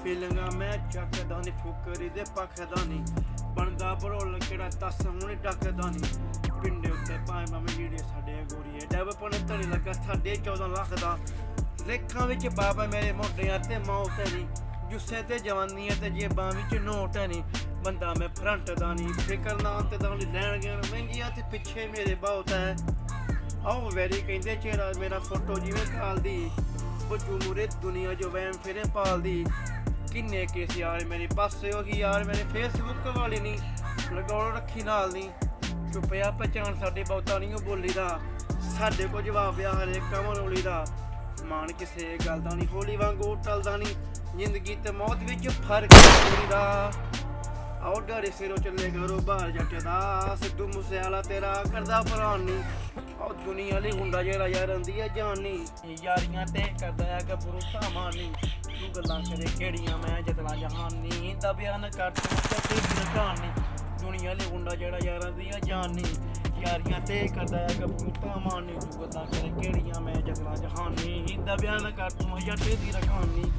ਫੀਲਿੰਗਾਂ ਮੈਂ ਚੱਕਦਾ ਨੀ ਫੁਕਰੀ ਦੇ ਪੱਖਦਾ ਨੀ ਬਣਦਾ ਬਰੋਲ ਕਿਹੜਾ ਤਸ ਹੁਣ ਟੱਕਦਾ ਨੀ ਪਿੰਡੇ ਉੱਤੇ ਭਾਵੇਂ ਮਾਮੇ ਜਿਹੜੇ ਸਾਡੇ ਗੋਰੀਏ ਡੱਬ ਪਣੇ ਧੜੀ ਲੱਗਾ 14.5 ਲੱਖ ਦਾ ਲੇਖਾਂ ਵਿੱਚ ਬਾਬਾ ਮੇਰੇ ਮੋਢਿਆਂ ਤੇ ਮੌਤ ਨੀ ਜੁੱਸੇ ਤੇ ਜਵਾਨੀਆਂ ਤੇ ਜੇਬਾਂ ਵਿੱਚ ਨੋਟ ਨੀ ਬੰਦਾ ਮੈਂ ਫਰੰਟ ਦਾ ਨੀ ਫਿਕਰ ਨਾ ਤੇ ਤਾਂ ਲੈਣ ਗਿਆ ਮਹਿੰਗੀਆਂ ਤੇ ਪਿੱਛੇ ਮੇਰੇ ਬਹੁਤ ਹੈ ਆਓ ਵੈਰੀ ਕਹਿੰਦੇ ਚਿਹਰਾ ਮੇਰਾ ਫੋਟੋ ਜਿਵੇਂ ਖਾਲਦੀ ਬੱਜੂ ਮੂਰੇ ਦੁਨੀਆ ਜੋ ਵਹਿਮ ਫਿਰੇ ਪਾਲਦੀ ਕਿੰਨੇ ਕੇਸ ਯਾਰ ਮੇਰੇ ਪਾਸੇ ਹੋ ਗਈ ਯਾਰ ਮੇਰੇ ਫੇਸਬੁੱਕ ਵਾਲੀ ਨਹੀਂ ਲਗਾਉਣ ਰੱਖੀ ਨਾਲ ਨਹੀਂ ਚੁੱਪਿਆ ਪਛਾਣ ਸਾਡੇ ਬਹੁਤਾ ਨਹੀਂ ਉਹ ਬੋਲੀ ਦਾ ਸਾਡੇ ਕੋ ਜਵਾਬ ਆ ਹਰੇਕ ਕੰਮ ਰੋਲੀ ਦਾ ਮਾਣ ਕਿਸੇ ਗੱਲ ਦਾ ਨਹੀਂ ਹੋਲੀ ਵਾਂਗੂ ਟਲਦਾ ਨਹੀਂ ਜ਼ਿੰਦਗੀ ਤੇ ਮੌਤ ਵਿੱਚ ਫਰਕ ਦਾ ਆਓ ਡਰੇ ਸਿਰੋਂ ਚੱਲੇ ਘਰੋਂ ਬਾਹਰ ਜੱਟ ਦਾ ਸਿੱਧੂ ਮੂਸੇਵਾਲਾ ਤੇਰਾ ਕਰਦਾ ਫਰਾਨ ਨਹੀਂ ਆਹ ਦੁਨੀਆ ਲਈ ਹੁੰਦਾ ਜਿਹੜਾ ਯਾਰ ਆਂਦੀ ਹੈ ਜਾਨ ਨਹੀਂ ਯਾਰੀਆਂ ਤੇ ਕਰਦਾ ਹੈ ਗੱਭਰੂ ਧਾਮਾਂ ਨਹੀਂ ਤੂੰ ਗੱਲਾਂ ਕਰੇ ਕਿਹੜੀਆਂ ਮੈਂ ਜਤਨਾ ਜਹਾਨੀ ਦਾ ਬਿਆਨ ਕਰ ਤੂੰ ਤੇ ਨਕਾਨ ਨਹੀਂ ਦੁਨੀਆ ਲਈ ਹੁੰਦਾ ਜਿਹੜਾ ਯਾਰਾਂ ਦੀ ਆ ਜਾਨ ਨਹੀਂ ਯਾਰੀਆਂ ਤੇ ਕਰਦਾ ਹੈ ਗੱਭਰੂ ਧਾਮਾਂ ਨਹੀਂ ਤੂੰ ਗੱਲਾਂ ਕਰੇ ਕਿਹੜੀਆਂ ਮੈਂ ਜਤਨਾ ਜਹਾਨੀ ਦਾ ਬਿਆਨ ਕਰ ਤੂੰ ਜੱਟ ਦੀ ਰਖਾਨੀ